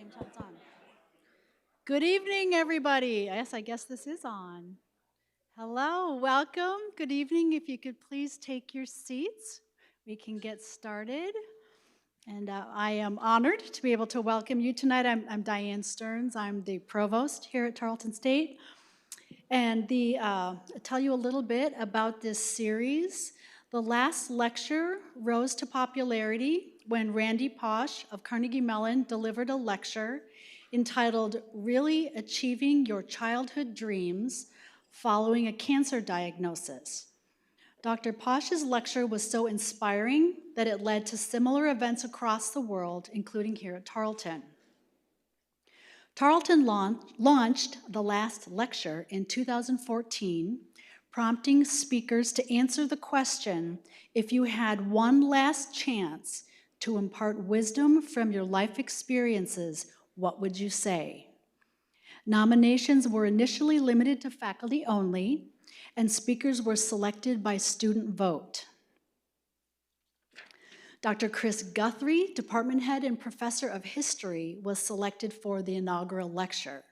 same time it's on. Good evening, everybody. Yes, I guess this is on. Hello, welcome. Good evening. If you could please take your seats, we can get started. And I am honored to be able to welcome you tonight. I'm Diane Stearns. I'm the provost here at Tarleton State. And I'll tell you a little bit about this series. The last lecture rose to popularity when Randy Posh of Carnegie Mellon delivered a lecture entitled Really Achieving Your Childhood Dreams Following a Cancer Diagnosis. Dr. Posh's lecture was so inspiring that it led to similar events across the world, including here at Tarleton. Tarleton launched the last lecture in 2014, prompting speakers to answer the question, if you had one last chance to impart wisdom from your life experiences, what would you say? Nominations were initially limited to faculty only, and speakers were selected by student vote. Dr. Chris Guthrie, department head and professor of history, was selected for the inaugural lecture.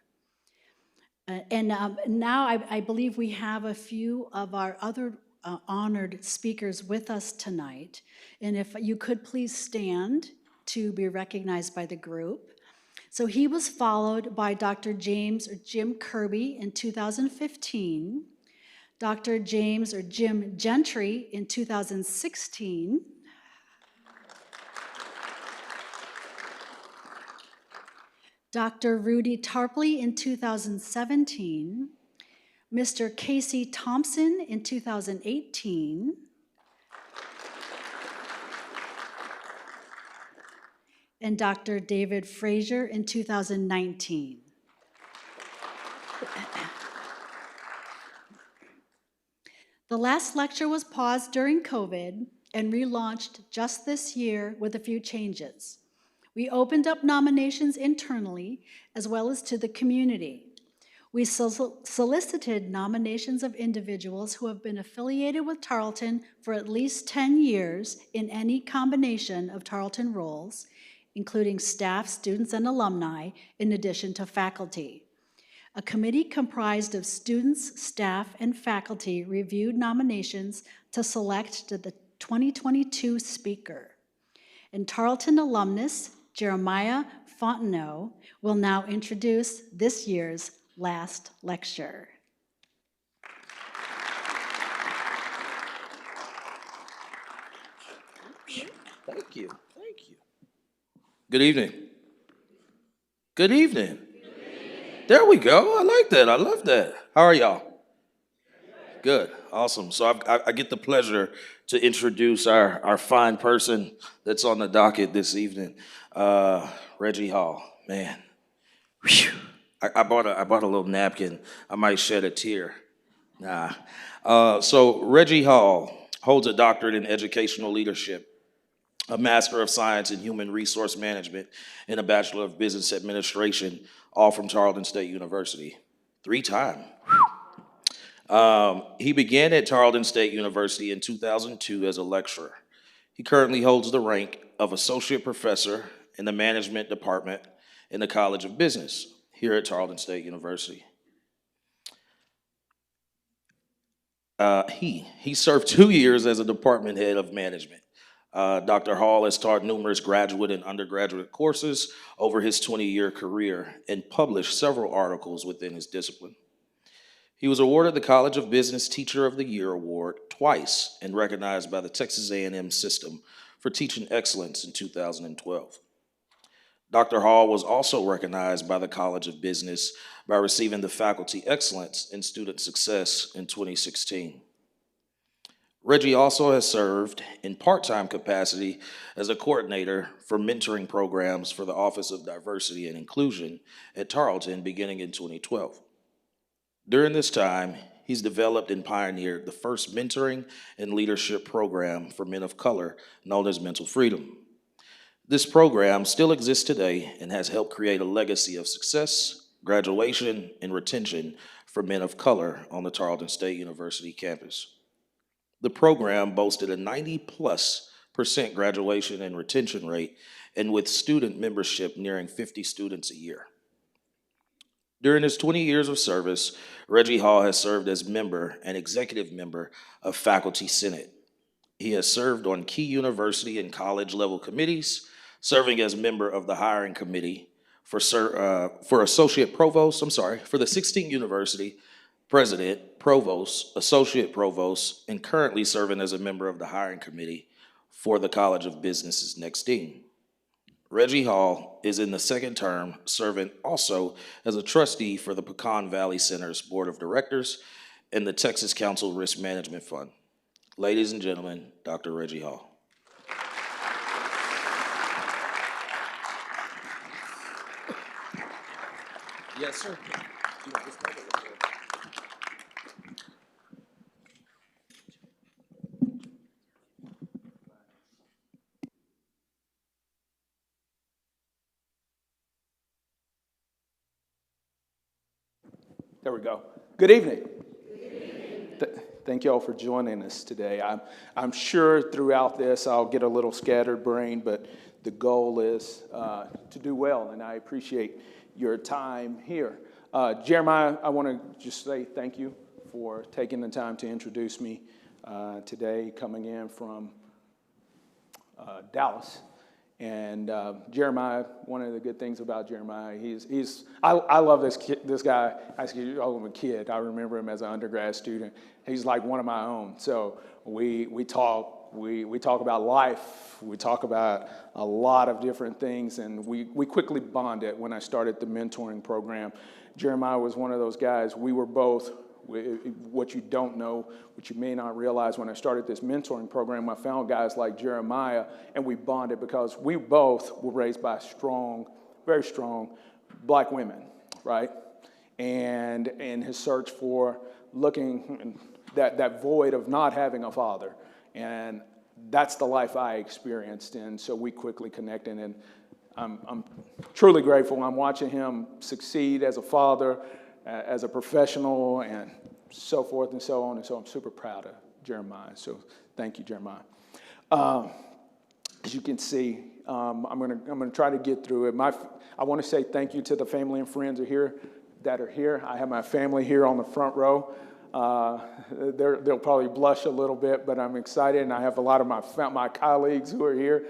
Now I believe we have a few of our other honored speakers with us tonight. And if you could please stand to be recognized by the group. So he was followed by Dr. James or Jim Kirby in 2015, Dr. James or Jim Gentry in 2016, Dr. Rudy Tarpley in 2017, Mr. Casey Thompson in 2018, and Dr. David Frazier in 2019. The last lecture was paused during COVID and relaunched just this year with a few changes. We opened up nominations internally as well as to the community. We solicited nominations of individuals who have been affiliated with Tarleton for at least 10 years in any combination of Tarleton roles, including staff, students, and alumni, in addition to faculty. A committee comprised of students, staff, and faculty reviewed nominations to select the 2022 speaker. And Tarleton alumnus Jeremiah Fontenot will now introduce this year's last lecture. Thank you. Thank you. Good evening. Good evening. There we go. I like that. I love that. How are y'all? Good. Awesome. So I get the pleasure to introduce our fine person that's on the docket this evening, Reggie Hall. Man, whew. I bought a little napkin. I might shed a tear. Nah. So Reggie Hall holds a doctorate in educational leadership, a Master of Science in Human Resource Management, and a Bachelor of Business Administration, all from Tarleton State University. 3-time. He began at Tarleton State University in 2002 as a lecturer. He currently holds the rank of Associate Professor in the Management Department in the College of Business here at Tarleton State University. He served 2 years as a department head of management. Dr. Hall has taught numerous graduate and undergraduate courses over his 20-year career and published several articles within his discipline. He was awarded the College of Business Teacher of the Year award twice and recognized by the Texas A&M system for teaching excellence in 2012. Dr. Hall was also recognized by the College of Business by receiving the Faculty Excellence in Student Success in 2016. Reggie also has served in part-time capacity as a coordinator for mentoring programs for the Office of Diversity and Inclusion at Tarleton beginning in 2012. During this time, he's developed and pioneered the first mentoring and leadership program for men of color known as Mental Freedom. This program still exists today and has helped create a legacy of success, graduation, and retention for men of color on the Tarleton State University campus. The program boasted a 90+% graduation and retention rate and with student membership nearing 50 students a year. During his 20 years of service, Reggie Hall has served as member and executive member of Faculty Senate. He has served on key university and college level committees, serving as member of the hiring committee for associate provost, for the 16th university, president, provost, associate provost, and currently serving as a member of the hiring committee for the College of Business's next dean. Reggie Hall is in the second term, serving also as a trustee for the Pecan Valley Center's Board of Directors and the Texas Council Risk Management Fund. Ladies and gentlemen, Dr. Reggie Hall. Yes, sir. There we go. Good evening. Thank you all for joining us today. I'm sure throughout this I'll get a little scattered brain, but the goal is to do well, and I appreciate your time here. Jeremiah, I want to just say thank you for taking the time to introduce me today, coming in from Dallas. And Jeremiah, one of the good things about Jeremiah, I love this guy. I call him a kid. I remember him as an undergrad student. He's like one of my own. So we talk about life. We talk about a lot of different things, and we quickly bonded when I started the mentoring program. Jeremiah was one of those guys. We were both. What you don't know, what you may not realize, when I started this mentoring program, I found guys like Jeremiah, and we bonded because we both were raised by strong, very strong black women, right? And in his search for looking that void of not having a father, and that's the life I experienced, and so we quickly connected, and I'm truly grateful. I'm watching him succeed as a father, as a professional, and so forth and so on. And so I'm super proud of Jeremiah. So thank you, Jeremiah. As you can see, I'm gonna try to get through it. I want to say thank you to the family and friends that are here. I have my family here on the front row. They'll probably blush a little bit, but I'm excited, and I have a lot of my colleagues who are here.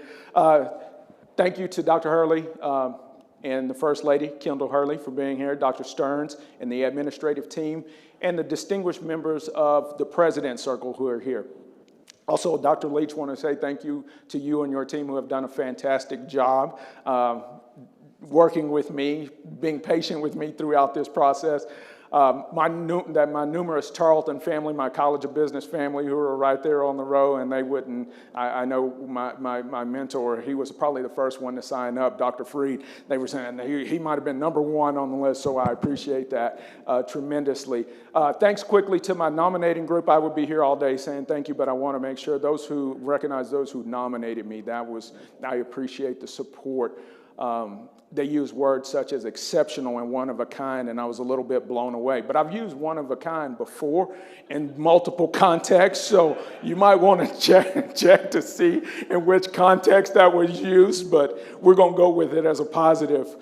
Thank you to Dr. Hurley. And the First Lady, Kendall Hurley, for being here, Dr. Stearns, and the administrative team, and the distinguished members of the President's Circle who are here. Also, Dr. Leach, want to say thank you to you and your team who have done a fantastic job working with me, being patient with me throughout this process. My numerous Tarleton family, my College of Business family, who are right there on the row, and they wouldn't. I know my mentor, he was probably the first one to sign up, Dr. Freed. They were saying he might have been number one on the list, so I appreciate that tremendously. Thanks quickly to my nominating group. I would be here all day saying thank you, but I want to make sure those who recognize those who nominated me. I appreciate the support. They use words such as exceptional and one of a kind, and I was a little bit blown away. But I've used one of a kind before in multiple contexts, so you might want to check to see in which context that was used. But we're going to go with it as a positive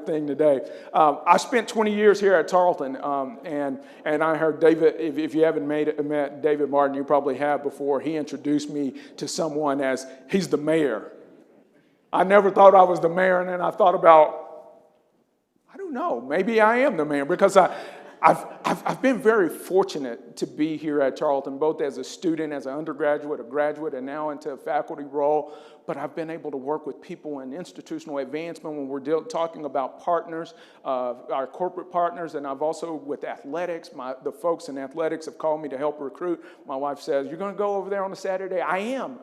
thing today. I spent 20 years here at Tarleton, and I heard David. If you haven't met David Martin, you probably have before. He introduced me to someone as he's the mayor. I never thought I was the mayor, and then I thought about, I don't know, maybe I am the mayor, because I've been very fortunate to be here at Tarleton, both as a student, as an undergraduate, a graduate, and now into a faculty role. But I've been able to work with people in institutional advancement when we're talking about partners, our corporate partners, and I've also with athletics. The folks in athletics have called me to help recruit. My wife says, "You're going to go over there on a Saturday?" I am.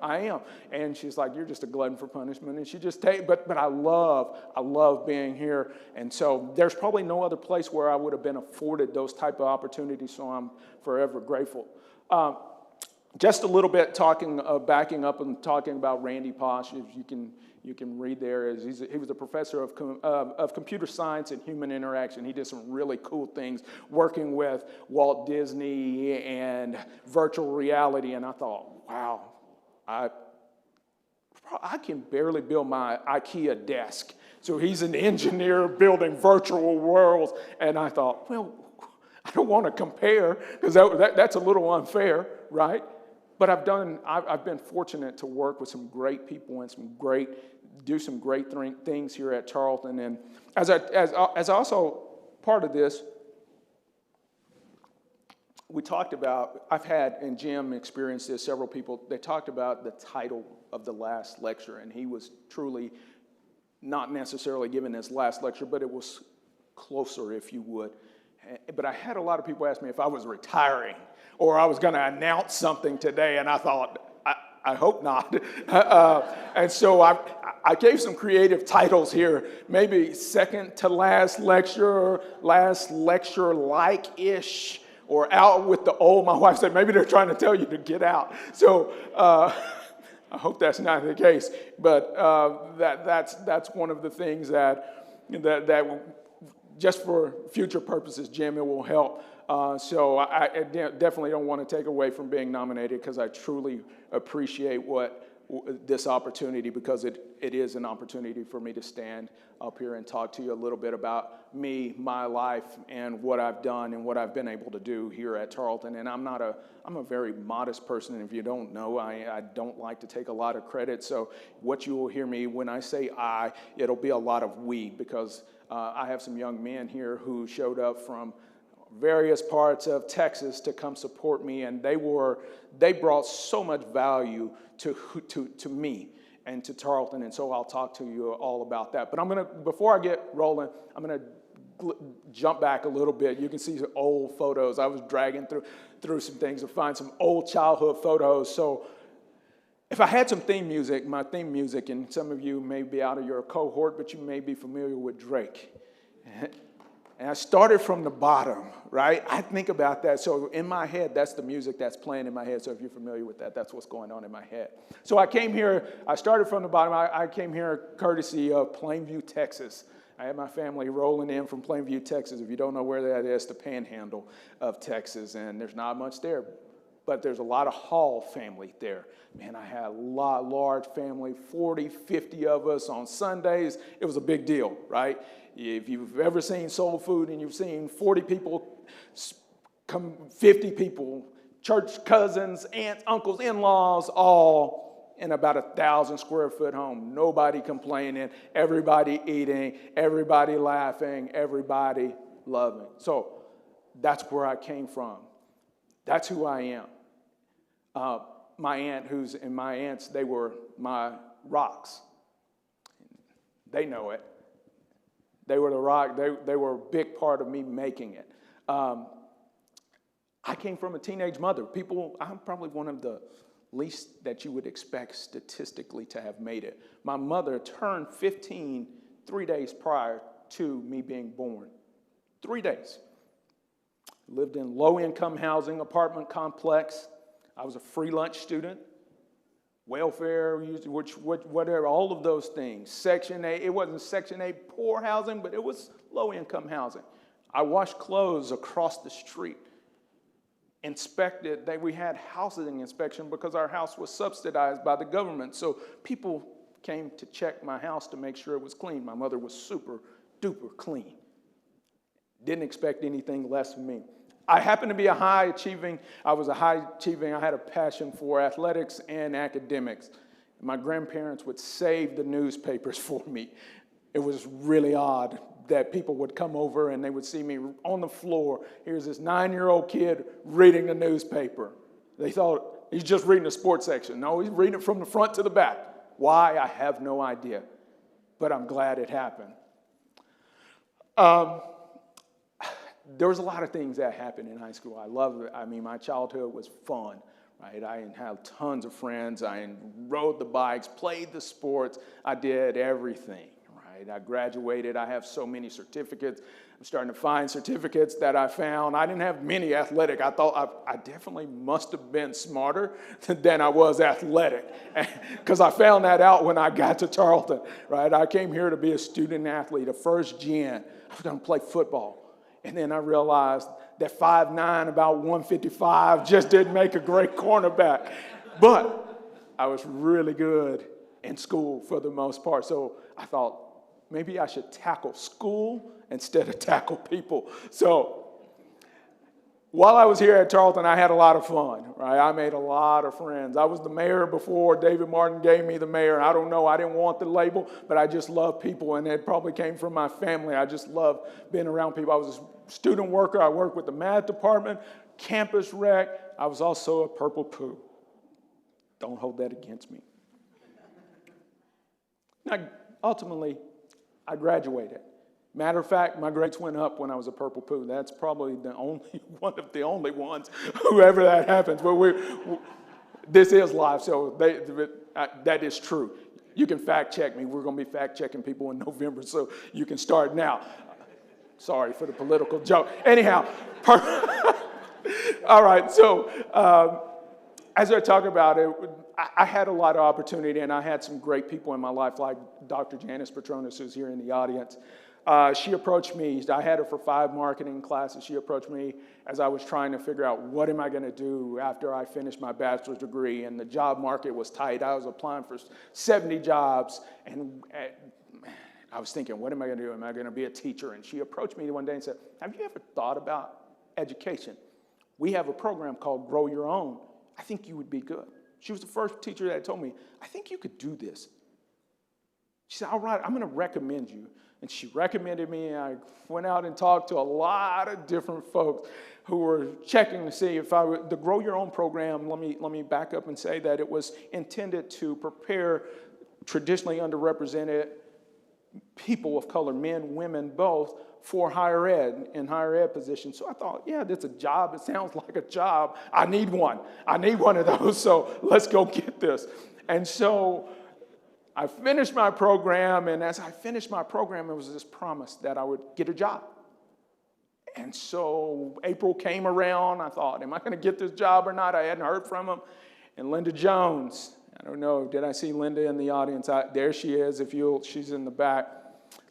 And she's like, "You're just a glutton for punishment." And she just but I love being here. And so there's probably no other place where I would have been afforded those type of opportunities. So I'm forever grateful. Just a little bit backing up and talking about Randy Posh, if you can read there. He was a professor of computer science and human interaction. He did some really cool things working with Walt Disney and virtual reality. And I thought, wow, I can barely build my IKEA desk. So he's an engineer building virtual worlds. And I thought, well, I don't want to compare because that's a little unfair, right? But I've been fortunate to work with some great people and do some great things here at Tarleton. And as also part of this, we talked about, I've had, and Jim experienced this, several people, they talked about the title of the last lecture, and he was truly not necessarily giving his last lecture, but it was closer, if you would. But I had a lot of people ask me if I was retiring or I was going to announce something today, and I thought, I hope not. And so I gave some creative titles here, maybe second to last lecture like-ish, or out with the old. My wife said, maybe they're trying to tell you to get out. So I hope that's not the case. But that's one of the things that just for future purposes, Jim, it will help. So I definitely don't want to take away from being nominated because I truly appreciate this opportunity, because it is an opportunity for me to stand up here and talk to you a little bit about me, my life, and what I've done and what I've been able to do here at Tarleton. And I'm a very modest person, and if you don't know, I don't like to take a lot of credit. So what you will hear me when I say it'll be a lot of we, because I have some young men here who showed up from various parts of Texas to come support me, and they brought so much value to me and to Tarleton, and so I'll talk to you all about that. But before I get rolling, I'm gonna jump back a little bit. You can see some old photos. I was dragging through some things to find some old childhood photos. So if I had some theme music, my theme music, and some of you may be out of your cohort, but you may be familiar with Drake. And I started from the bottom, right? I think about that. So in my head, that's the music that's playing in my head. So if you're familiar with that, that's what's going on in my head. So I came here, I started from the bottom. I came here courtesy of Plainview, Texas. I had my family rolling in from Plainview, Texas. If you don't know where that is, the panhandle of Texas. And there's not much there, but there's a lot of Hall family there. Man, I had a large family, 40, 50 of us on Sundays. It was a big deal, right? If you've ever seen Soul Food and you've seen 40 people, 50 people, church cousins, aunts, uncles, in-laws, all in about 1,000 square foot home. Nobody complaining, everybody eating, everybody laughing, everybody loving. So that's where I came from. That's who I am. My aunts, they were my rocks. They know it. They were the rock. They were a big part of me making it. I came from a teenage mother. I'm probably one of the least that you would expect statistically to have made it. My mother turned 15 3 days prior to me being born. 3 days. Lived in low-income housing apartment complex. I was a free lunch student. Welfare, whatever, all of those things. Section 8, it wasn't Section 8 poor housing, but it was low-income housing. I washed clothes across the street. Inspected, we had housing inspection because our house was subsidized by the government. So people came to check my house to make sure it was clean. My mother was super duper clean. Didn't expect anything less from me. I happened to be I had a passion for athletics and academics. My grandparents would save the newspapers for me. It was really odd that people would come over and they would see me on the floor. Here's this 9-year-old kid reading the newspaper. They thought he's just reading the sports section. No, he's reading it from the front to the back. Why? I have no idea, but I'm glad it happened. There was a lot of things that happened in high school. I loved it. I mean, my childhood was fun, right? I had tons of friends. I rode the bikes, played the sports. I did everything, right? I graduated. I have so many certificates. I'm starting to find certificates that I found. I didn't have many athletic. I thought I definitely must have been smarter than I was athletic, because I found that out when I got to Tarleton, right? I came here to be a student athlete, a first gen. I was going to play football. And then I realized that 5'9", about 155, just didn't make a great cornerback. But I was really good in school for the most part. So I thought maybe I should tackle school instead of tackle people. So while I was here at Tarleton, I had a lot of fun, right? I made a lot of friends. I was the mayor before David Martin gave me the mayor. I don't know, I didn't want the label, but I just love people, and it probably came from my family. I just love being around people. I was a student worker. I worked with the math department, campus rec. I was also a Purple Poo. Don't hold that against me. Now, ultimately, I graduated. Matter of fact, my grades went up when I was a Purple Poo. That's probably the only one of the only ones, whoever that happens. But this is live, so that is true. You can fact check me. We're going to be fact checking people in November, so you can start now. Sorry for the political joke. Anyhow, all right. So as I talk about it, I had a lot of opportunity, and I had some great people in my life, like Dr. Janice Petronis, who's here in the audience. She approached me. I had her for 5 marketing classes. She approached me as I was trying to figure out what am I going to do after I finished my bachelor's degree, and the job market was tight. I was applying for 70 jobs, and I was thinking, what am I going to do? Am I going to be a teacher? And she approached me one day and said, have you ever thought about education? We have a program called Grow Your Own. I think you would be good. She was the first teacher that told me, I think you could do this. She said, all right, I'm going to recommend you. And she recommended me, and I went out and talked to a lot of different folks who were checking to see if I would. The Grow Your Own program, let me back up and say that it was intended to prepare traditionally underrepresented people of color, men, women, both, for higher ed and higher ed positions. So I thought, yeah, that's a job. It sounds like a job. I need one. I need one of those, so let's go get this. And so I finished my program, and as I finished my program, it was this promise that I would get a job. And so April came around. I thought, am I going to get this job or not? I hadn't heard from him. And Linda Jones, I don't know, did I see Linda in the audience? There she is, she's in the back.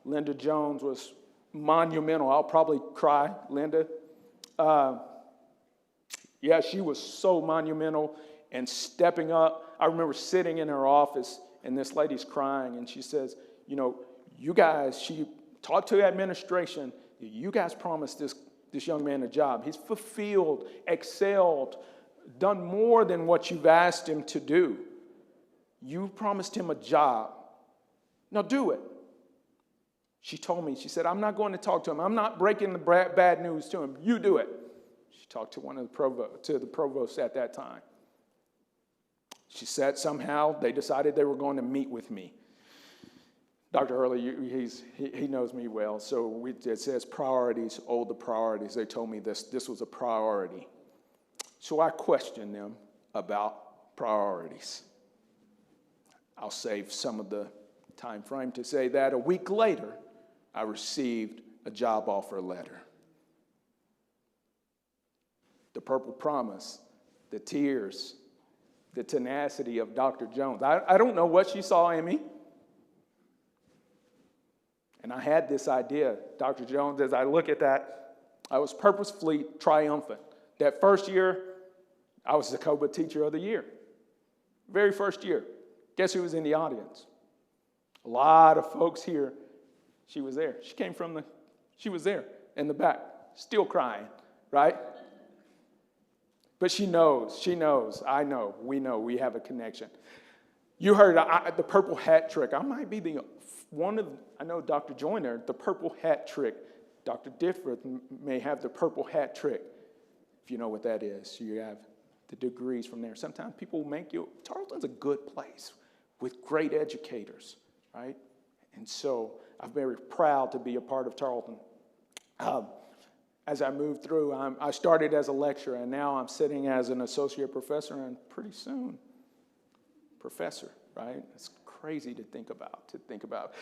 Linda Jones was monumental. I'll probably cry, Linda. Yeah, she was so monumental and stepping up. I remember sitting in her office, and this lady's crying, and she says, you guys, she talked to the administration, you guys promised this young man a job. He's fulfilled, excelled, done more than what you've asked him to do. You promised him a job. Now do it. She told me, she said, I'm not going to talk to him. I'm not breaking the bad news to him. You do it. She talked to the provost at that time. She said somehow they decided they were going to meet with me. Dr. Hurley, he knows me well, so it says priorities, the priorities. They told me this was a priority. So I questioned them about priorities. I'll save some of the time frame to say that a week later, I received a job offer letter. The purple promise, the tears, the tenacity of Dr. Jones. I don't know what she saw in me. And I had this idea, Dr. Jones, as I look at that, I was purposefully triumphant. That first year, I was the COBA Teacher of the Year. Very first year. Guess who was in the audience? A lot of folks here. She was there. She was there in the back, still crying, right? But she knows, I know, we have a connection. You heard the purple hat trick. I might be I know Dr. Joyner, the purple hat trick. Dr. Difford may have the purple hat trick, if you know what that is. You have the degrees from there. Sometimes people Tarleton's a good place with great educators, right? And so I'm very proud to be a part of Tarleton. As I moved through, I started as a lecturer, and now I'm sitting as an associate professor, and pretty soon, professor, right? It's crazy to think about.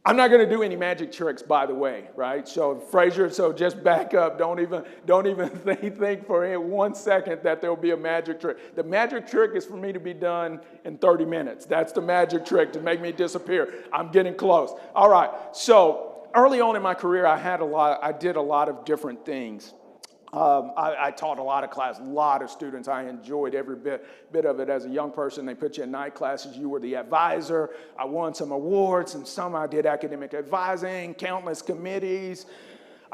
I'm not going to do any magic tricks, by the way, right? So Frazier, just back up. Don't even think for 1 second that there'll be a magic trick. The magic trick is for me to be done in 30 minutes. That's the magic trick, to make me disappear. I'm getting close. All right. So early on in my career, I did a lot of different things. I taught a lot of class, a lot of students. I enjoyed every bit of it. As a young person, they put you in night classes. You were the advisor. I won some awards, and some I did academic advising, countless committees.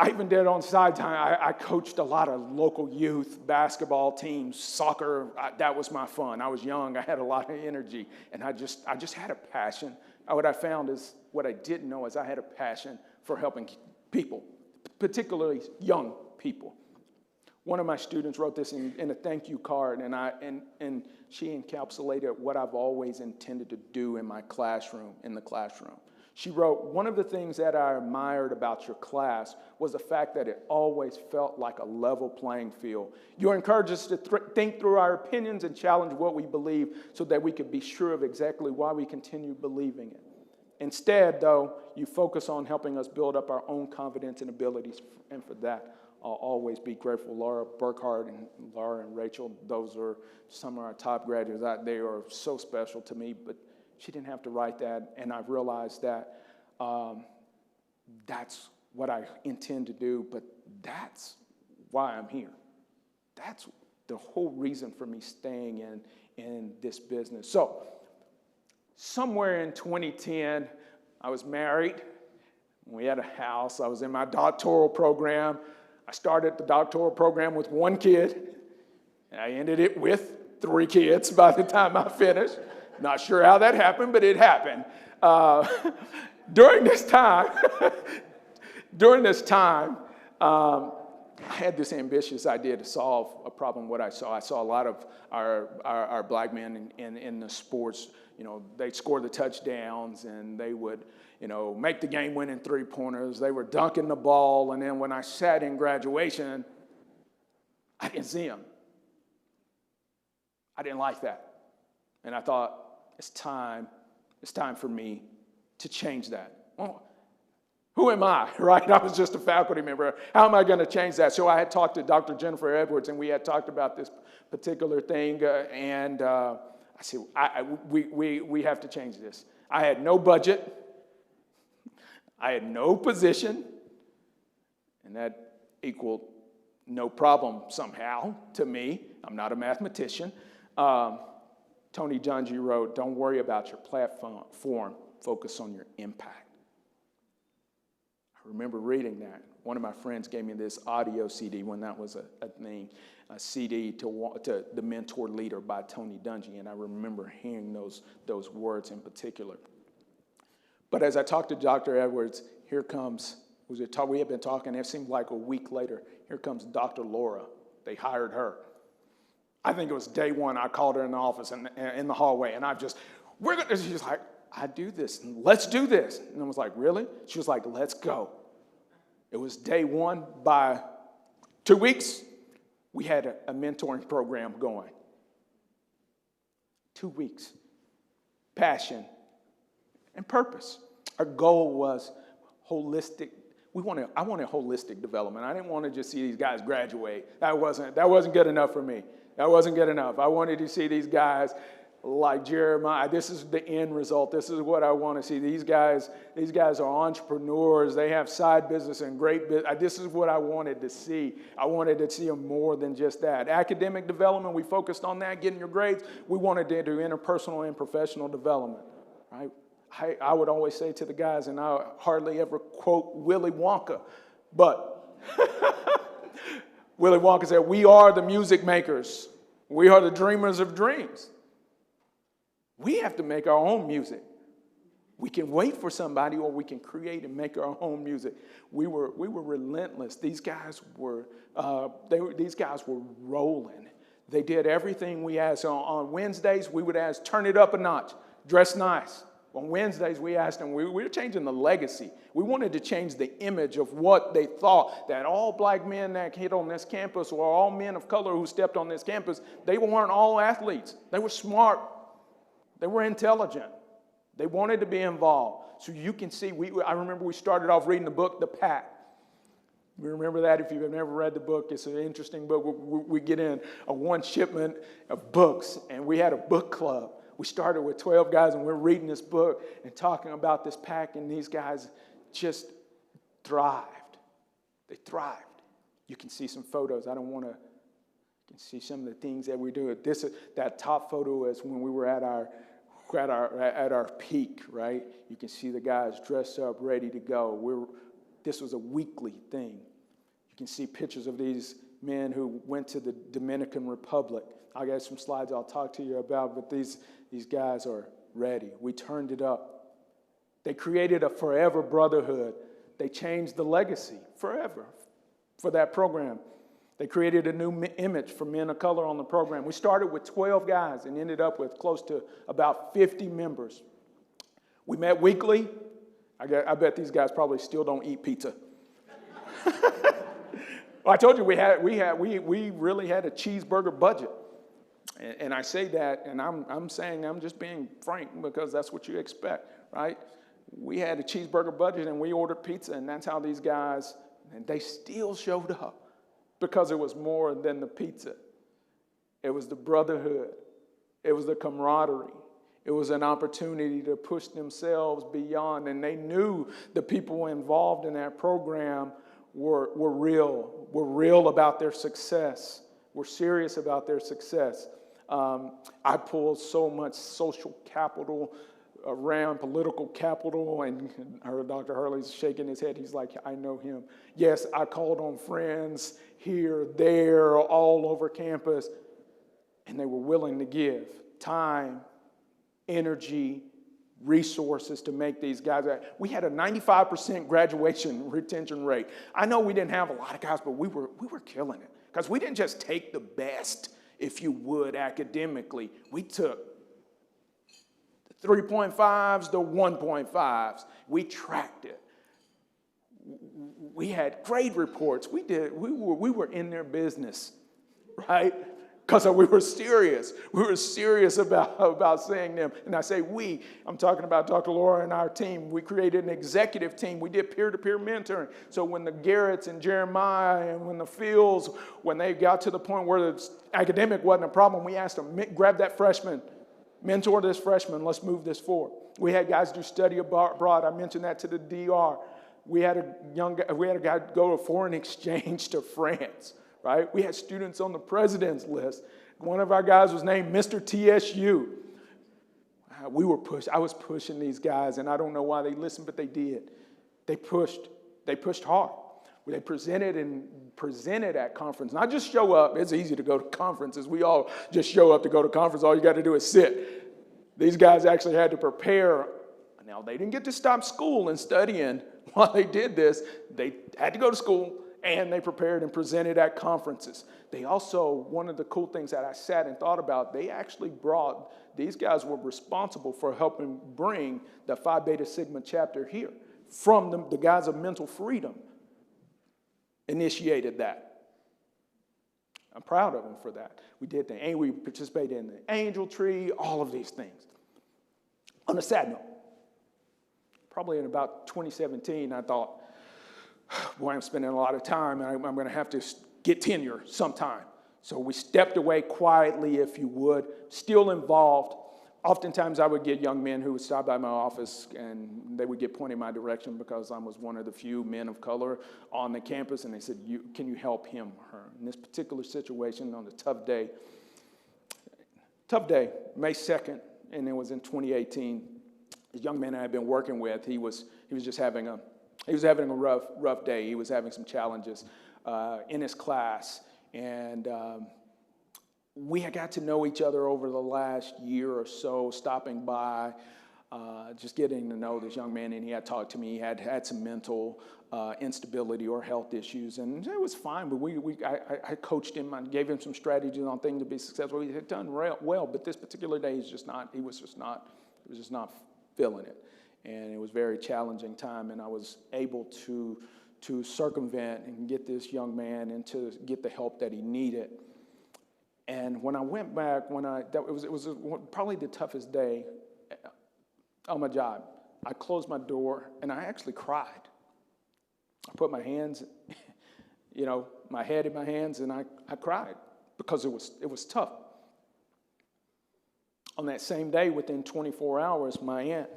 I even did on side time. I coached a lot of local youth basketball teams, soccer. That was my fun. I was young. I had a lot of energy, and I just had a passion. What I found is, what I didn't know is I had a passion for helping people, particularly young people. One of my students wrote this in a thank you card, and she encapsulated what I've always intended to do in my classroom, in the classroom. She wrote, "One of the things that I admired about your class was the fact that it always felt like a level playing field. You encouraged us to think through our opinions and challenge what we believe so that we could be sure of exactly why we continue believing it. Instead, though, you focus on helping us build up our own confidence and abilities, and for that, I'll always be grateful." Laura Burkhart and Laura and Rachel, those are some of our top graduates. They are so special to me, but she didn't have to write that, and I realized that that's what I intend to do, but that's why I'm here. That's the whole reason for me staying in this business. So somewhere in 2010, I was married. We had a house. I was in my doctoral program. I started the doctoral program with one kid, and I ended it with 3 kids by the time I finished. Not sure how that happened, but it happened. During this time, I had this ambitious idea to solve a problem. What I saw a lot of our black men in the sports. You know, they'd score the touchdowns, and they would, make the game-winning three-pointers. They were dunking the ball, and then when I sat in graduation, I didn't see them. I didn't like that. And I thought, it's time for me to change that. Well, who am I, right? I was just a faculty member. How am I going to change that? So I had talked to Dr. Jennifer Edwards, and we had talked about this particular thing, and I said, we have to change this. I had no budget. I had no position, and that equaled no problem somehow to me. I'm not a mathematician. Tony Dungy wrote, "Don't worry about your platform, focus on your impact." I remember reading that. One of my friends gave me this audio CD when that was a thing, a CD to The Mentor Leader by Tony Dungy, and I remember hearing those words in particular. But as I talked to Dr. Edwards, here comes, we had been talking, it seemed like a week later, here comes Dr. Laura. They hired her. I think it was day one, I called her in the office and in the hallway, and she's like, "I do this, let's do this." And I was like, "Really?" She was like, "Let's go." It was day one. By 2 weeks, we had a mentoring program going. 2 weeks. Passion and purpose. Our goal was holistic. I wanted holistic development. I didn't want to just see these guys graduate. That wasn't good enough for me. That wasn't good enough. I wanted to see these guys like Jeremiah. This is the end result. This is what I want to see. These guys are entrepreneurs. They have side business and great business. This is what I wanted to see. I wanted to see them more than just that. Academic development, we focused on that, getting your grades. We wanted to do interpersonal and professional development, right? I would always say to the guys, and I hardly ever quote Willy Wonka, but Willy Wonka said, "We are the music makers. We are the dreamers of dreams." We have to make our own music. We can wait for somebody, or we can create and make our own music. We were relentless. These guys were rolling. They did everything we asked. On Wednesdays, we would ask, "Turn it up a notch, dress nice." On Wednesdays, we asked them, we were changing the legacy. We wanted to change the image of what they thought, that all black men that hit on this campus, or all men of color who stepped on this campus, they weren't all athletes. They were smart. They were intelligent. They wanted to be involved. So you can see, I remember we started off reading the book, The Pact. You remember that? If you've never read the book, it's an interesting book. We get in one shipment of books, and we had a book club. We started with 12 guys, and we're reading this book and talking about this pack, and these guys just thrived. They thrived. You can see some photos. I don't want to. You can see some of the things that we do. That top photo is when we were at our peak, right? You can see the guys dressed up, ready to go. This was a weekly thing. You can see pictures of these men who went to the Dominican Republic. I got some slides I'll talk to you about, but these guys are ready. We turned it up. They created a forever brotherhood. They changed the legacy forever for that program. They created a new image for men of color on the program. We started with 12 guys and ended up with close to about 50 members. We met weekly. I bet these guys probably still don't eat pizza. Well, I told you we really had a cheeseburger budget. And I say that, and I'm saying I'm just being frank because that's what you expect, right? We had a cheeseburger budget and we ordered pizza, and that's how these guys, and they still showed up because it was more than the pizza. It was the brotherhood. It was the camaraderie. It was an opportunity to push themselves beyond, and they knew the people involved in that program were real about their success, were serious about their success. I pulled so much social capital around political capital, and Dr. Hurley's shaking his head. He's like, I know him. Yes, I called on friends here, there, all over campus, and they were willing to give time, energy, resources to make these guys. We had a 95% graduation retention rate. I know we didn't have a lot of guys, but we were killing it because we didn't just take the best, if you would, academically. We took the 3.5s, the 1.5s. We tracked it. We had grade reports. We were in their business, right? Because we were serious. We were serious about seeing them. And I say we, I'm talking about Dr. Laura and our team. We created an executive team. We did peer-to-peer mentoring. So when the Garretts and Jeremiah and when the Fields, when they got to the point where the academic wasn't a problem, we asked them, grab that freshman, mentor this freshman, let's move this forward. We had guys do study abroad. I mentioned that to the DR. We had a guy go to foreign exchange to France. Right? We had students on the president's list. One of our guys was named Mr. TSU. I was pushing these guys, and I don't know why they listened, but they did. They pushed hard. They presented at conference. Not just show up. It's easy to go to conferences. We all just show up to go to conference. All you got to do is sit. These guys actually had to prepare. Now, they didn't get to stop school and studying while they did this. They had to go to school, and they prepared and presented at conferences. They also, one of the cool things that I sat and thought about, they actually these guys were responsible for helping bring the Phi Beta Sigma chapter here from the guys of Mental Freedom. Initiated that. I'm proud of them for that. We participated in the Angel Tree, all of these things. On a sad note, probably in about 2017, I thought, boy, I'm spending a lot of time, and I'm going to have to get tenure sometime. So we stepped away quietly, if you would, still involved. Oftentimes, I would get young men who would stop by my office, and they would get pointed in my direction because I was one of the few men of color on the campus, and they said, can you help him or her? In this particular situation, on a tough day, May 2nd, and it was in 2018, a young man I had been working with, he was having a rough day. He was having some challenges in his class. And we had got to know each other over the last year or so, stopping by, just getting to know this young man. And he had talked to me. He had some mental instability or health issues. And it was fine, but I coached him. I gave him some strategies on things to be successful. He had done well, but this particular day, he was just not feeling it. And it was a very challenging time, and I was able to circumvent and get this young man and to get the help that he needed. And when I went back, it was probably the toughest day on my job. I closed my door, and I actually cried. I put my hands, my head in my hands, and I cried because it was tough. On that same day, within 24 hours, my aunt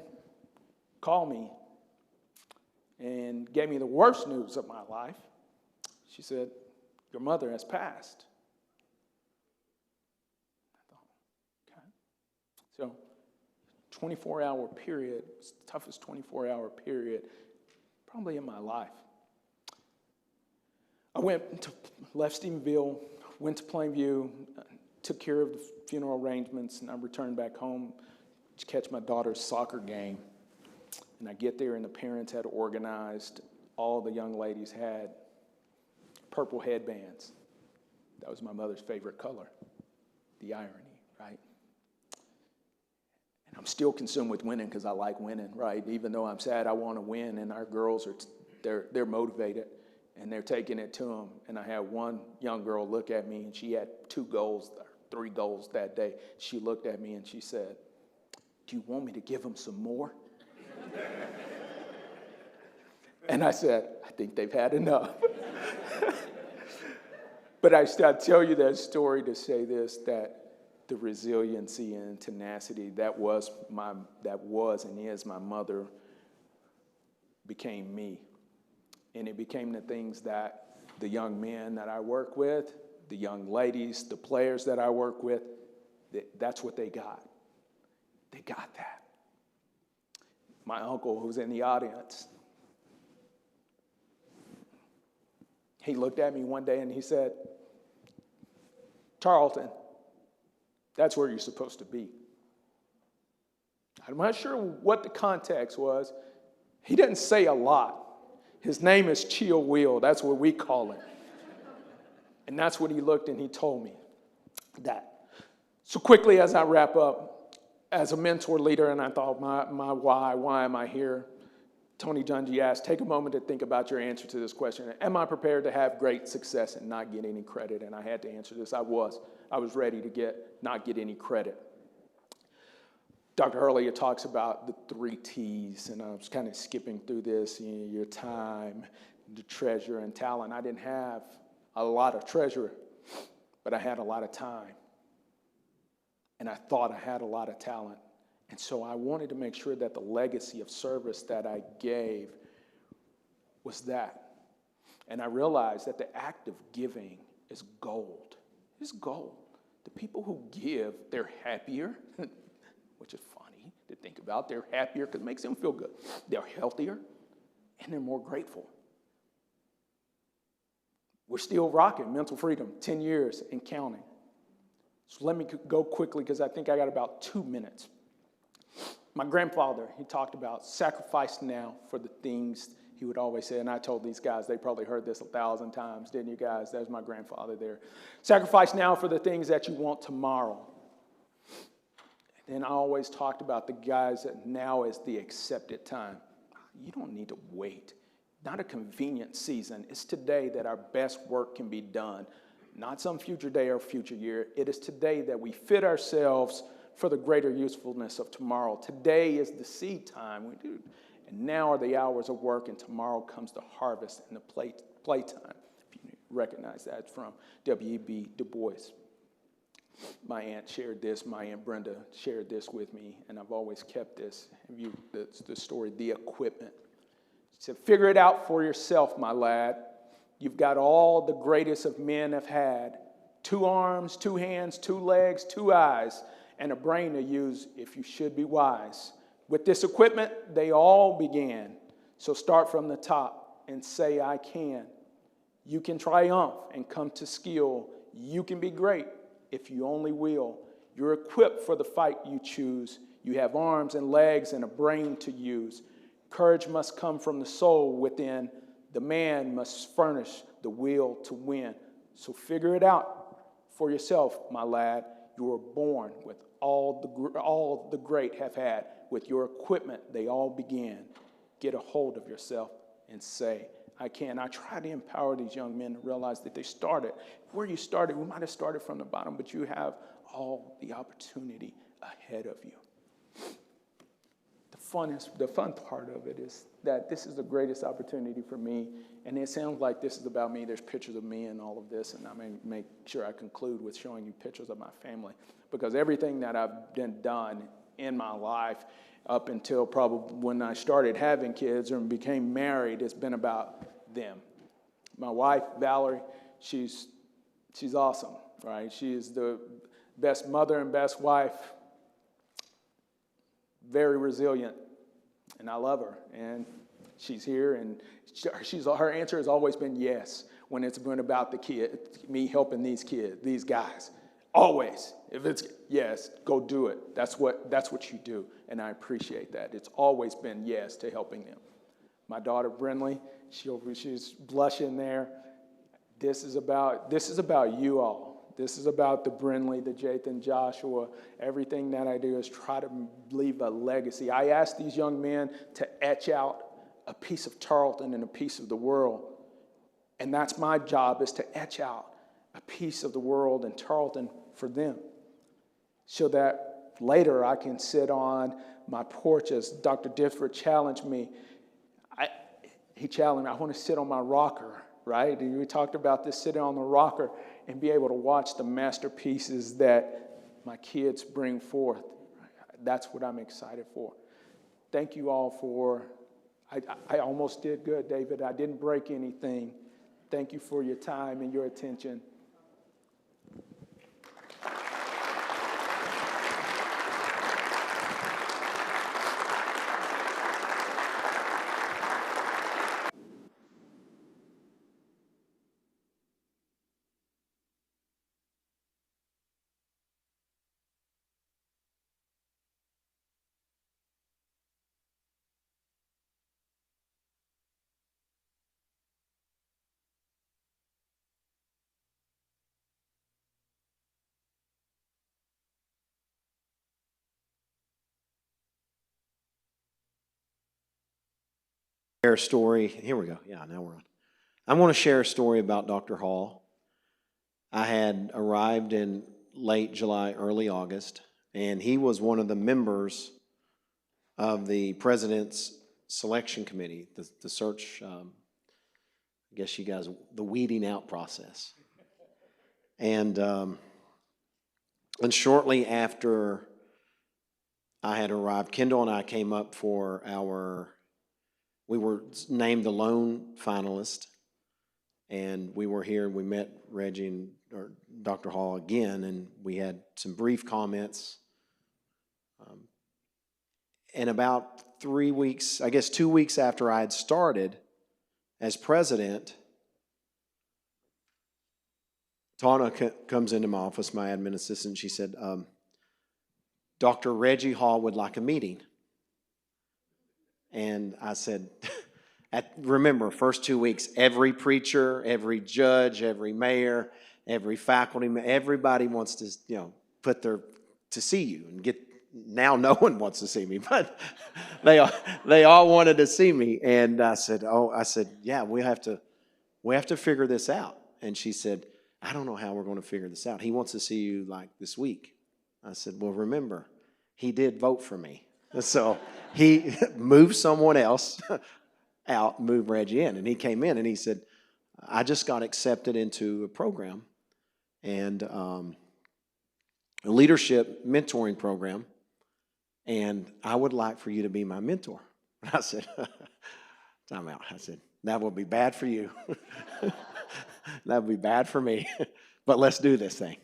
called me and gave me the worst news of my life. She said, your mother has passed. I thought, okay. So 24-hour period, it's the toughest 24-hour period probably in my life. I left Stephenville, went to Plainview, took care of the funeral arrangements, and I returned back home to catch my daughter's soccer game. And I get there, and the parents had organized, all the young ladies had purple headbands. That was my mother's favorite color. The irony, right? And I'm still consumed with winning because I like winning, right? Even though I'm sad, I want to win, and our girls they're motivated, and they're taking it to them. And I had one young girl look at me, and she had 2 goals, 3 goals that day. She looked at me and she said, "Do you want me to give them some more?" And I said, "I think they've had enough." But I tell you that story to say this, that the resiliency and tenacity that was and is my mother became me. And it became the things that the young men that I work with, the young ladies, the players that I work with, that's what they got. They got that. My uncle, who's in the audience, he looked at me one day and he said, "Tarleton, that's where you're supposed to be." I'm not sure what the context was. He didn't say a lot. His name is Chill Will. That's what we call him. And that's what he looked and he told me that. So quickly as I wrap up, as a mentor leader, and I thought, my why am I here? Tony Dungy asked, take a moment to think about your answer to this question. Am I prepared to have great success and not get any credit? And I had to answer this. I was ready to not get any credit. Dr. Hurley talks about the 3 T's, and I was kind of skipping through this, your time, the treasure, and talent. I didn't have a lot of treasure, but I had a lot of time. And I thought I had a lot of talent. And so I wanted to make sure that the legacy of service that I gave was that. And I realized that the act of giving is gold. It's gold. The people who give, they're happier, which is funny to think about. They're happier because it makes them feel good. They're healthier, and they're more grateful. We're still rocking mental freedom, 10 years and counting. So let me go quickly because I think I got about 2 minutes. My grandfather, he talked about sacrifice now for the things he would always say, and I told these guys, they probably heard this 1,000 times, didn't you guys? That was my grandfather there. Sacrifice now for the things that you want tomorrow. And I always talked about the guys that now is the accepted time. You don't need to wait. Not a convenient season. It's today that our best work can be done. Not some future day or future year. It is today that we fit ourselves for the greater usefulness of tomorrow. Today is the seed time. We do. And now are the hours of work, and tomorrow comes the harvest and the playtime. If you recognize that from W.E.B. Du Bois. My aunt shared this. My Aunt Brenda shared this with me, and I've always kept this. The story, The Equipment. She said, figure it out for yourself, my lad. You've got all the greatest of men have had. 2 arms, 2 hands, 2 legs, 2 eyes, and a brain to use if you should be wise. With this equipment, they all began. So start from the top and say, I can. You can triumph and come to skill. You can be great if you only will. You're equipped for the fight you choose. You have arms and legs and a brain to use. Courage must come from the soul within. The man must furnish the will to win. So figure it out for yourself, my lad. You were born with all the great have had. With your equipment, they all began. Get a hold of yourself and say, I can. I try to empower these young men to realize that they started. Where you started, we might have started from the bottom, but you have all the opportunity ahead of you. The fun part of it is that this is the greatest opportunity for me, and it sounds like this is about me. There's pictures of me and all of this, and I'm going to make sure I conclude with showing you pictures of my family, because everything that I've done in my life up until probably when I started having kids or became married, it's been about them. My wife, Valerie, she's awesome, right? She is the best mother and best wife, very resilient, and I love her. And she's here, and her answer has always been yes when it's been about the kid, me helping these kids, these guys. Always. If it's yes, go do it. That's what you do, and I appreciate that. It's always been yes to helping them. My daughter Brinley, she's blushing there. This is about you all. This is about the Brinley, the Jathan, Joshua. Everything that I do is try to leave a legacy. I ask these young men to etch out a piece of Tarleton and a piece of the world. And that's my job, is to etch out a piece of the world and Tarleton for them, so that later I can sit on my porch, as Dr. Difford challenged me. He challenged me, I want to sit on my rocker, right? We talked about this, sitting on the rocker and be able to watch the masterpieces that my kids bring forth. That's what I'm excited for. Thank you all for, I almost did good, David. I didn't break anything. Thank you for your time and your attention. Share a story. Here we go. Yeah, now we're on. I want to share a story about Dr. Hall. I had arrived in late July, early August, and he was one of the members of the President's Selection Committee, the search, I guess you guys, the weeding out process. And shortly after I had arrived, Kendall and I came up for we were named the lone finalist, and we were here and we met Reggie or Dr. Hall again, and we had some brief comments. And about 3 weeks, I guess 2 weeks after I had started as president, Tawna comes into my office, my admin assistant. She said, Dr. Reggie Hall would like a meeting. And I said, remember, first 2 weeks, every preacher, every judge, every mayor, every faculty, everybody wants to, to see you and get. Now no one wants to see me, but they all wanted to see me. And I said, yeah, we have to figure this out. And she said, I don't know how we're going to figure this out. He wants to see you like this week. I said, well, remember, he did vote for me. So he moved someone else out, moved Reggie in. And he came in and he said, I just got accepted into a program, and a leadership mentoring program, and I would like for you to be my mentor. And I said, time out. I said, that will be bad for you. That would be bad for me. But let's do this thing.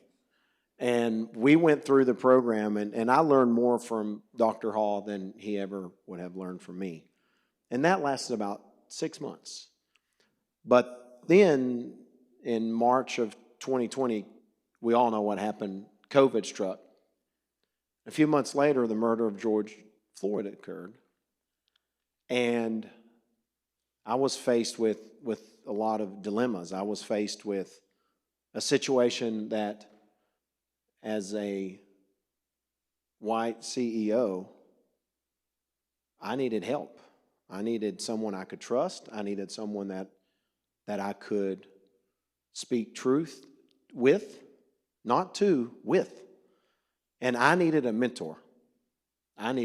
And we went through the program, and I learned more from Dr. Hall than he ever would have learned from me. And that lasted about 6 months. But then in March of 2020, we all know what happened. COVID struck. A few months later, the murder of George Floyd occurred. And I was faced with a lot of dilemmas. I was faced with a situation that, as a white CEO, I needed help. I needed someone I could trust. I needed someone that I could speak truth with, not to, with. And I needed a mentor. And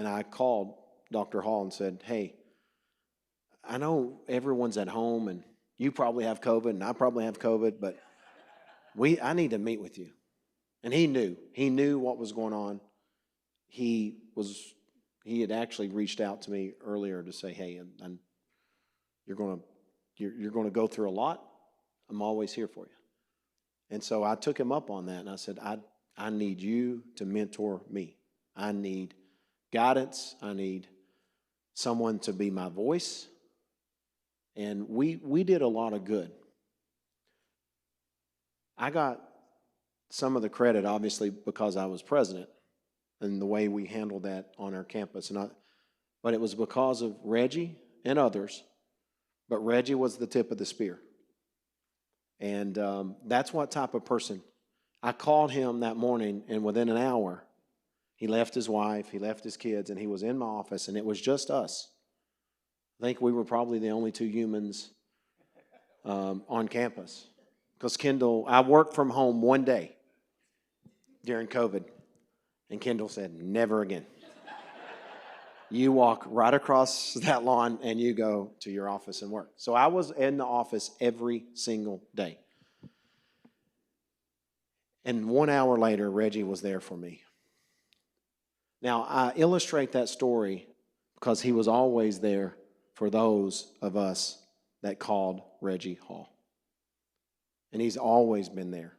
I called Dr. Hall and said, hey, I know everyone's at home and you probably have COVID and I probably have COVID, but I need to meet with you. And he knew what was going on. He had actually reached out to me earlier to say, hey, you're going to you're going to go through a lot. I'm always here for you. And so I took him up on that, and I said, I need you to mentor me. I need guidance. I need someone to be my voice. And we did a lot of good. I got some of the credit, obviously, because I was president and the way we handled that on our campus. But it was because of Reggie and others. But Reggie was the tip of the spear. And that's what type of person. I called him that morning, and within an hour, he left his wife, he left his kids, and he was in my office, and it was just us. I think we were probably the only two humans on campus. Because Kendall, I worked from home one day during COVID, and Kendall said, never again. You walk right across that lawn and you go to your office and work. So I was in the office every single day. And 1 hour later, Reggie was there for me. Now, I illustrate that story because he was always there for those of us that called Reggie Hall. And he's always been there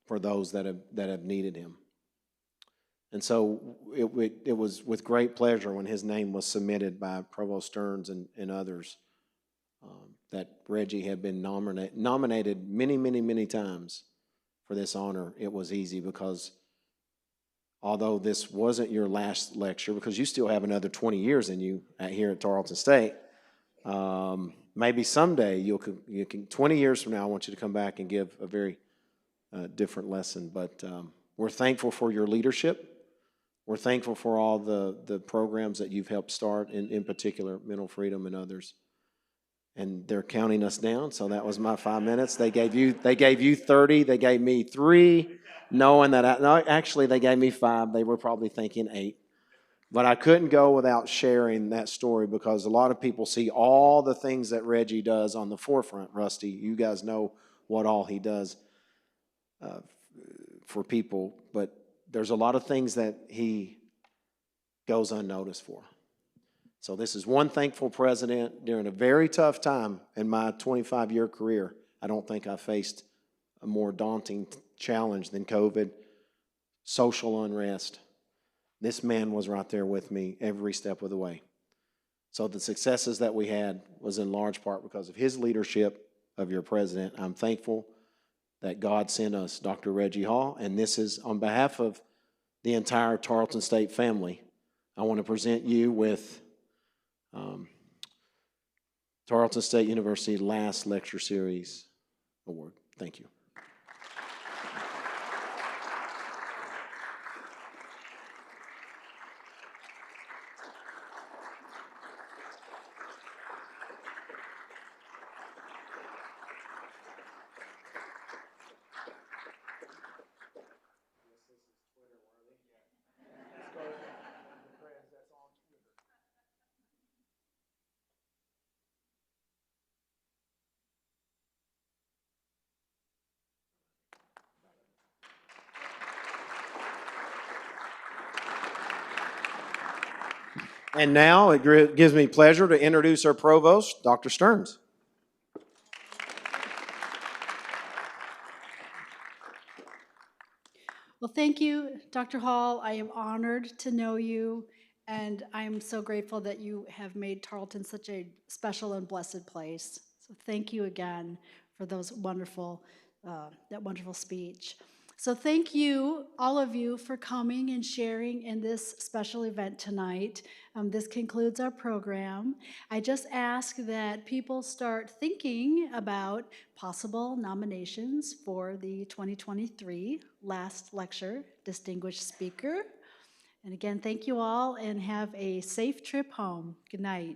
for those that have needed him. And so it was with great pleasure when his name was submitted by Provost Stearns and others that Reggie had been nominated many, many, many times for this honor. It was easy because although this wasn't your last lecture, because you still have another 20 years in you here at Tarleton State, maybe someday you can 20 years from now, I want you to come back and give a very different lesson. But we're thankful for your leadership. We're thankful for all the programs that you've helped start, in particular, Mental Freedom and others. And they're counting us down, so that was my 5 minutes. They gave you 30. They gave me 3, knowing that no, actually they gave me 5. They were probably thinking 8. But I couldn't go without sharing that story because a lot of people see all the things that Reggie does on the forefront. Rusty, you guys know what all he does for people, but there's a lot of things that he goes unnoticed for. So this is one thankful president during a very tough time in my 25-year career. I don't think I faced a more daunting challenge than COVID, social unrest. This man was right there with me every step of the way. So the successes that we had was in large part because of his leadership of your president. I'm thankful that God sent us Dr. Reggie Hall, and this is on behalf of the entire Tarleton State family. I want to present you with Tarleton State University Last Lecture Series Award. Thank you. And now it gives me pleasure to introduce our provost, Dr. Stearns. Well, thank you, Dr. Hall. I am honored to know you, and I am so grateful that you have made Tarleton such a special and blessed place. So thank you again for those wonderful, that wonderful speech. So thank you, all of you, for coming and sharing in this special event tonight. This concludes our program. I just ask that people start thinking about possible nominations for the 2023 Last Lecture Distinguished Speaker. And again, thank you all and have a safe trip home. Good night.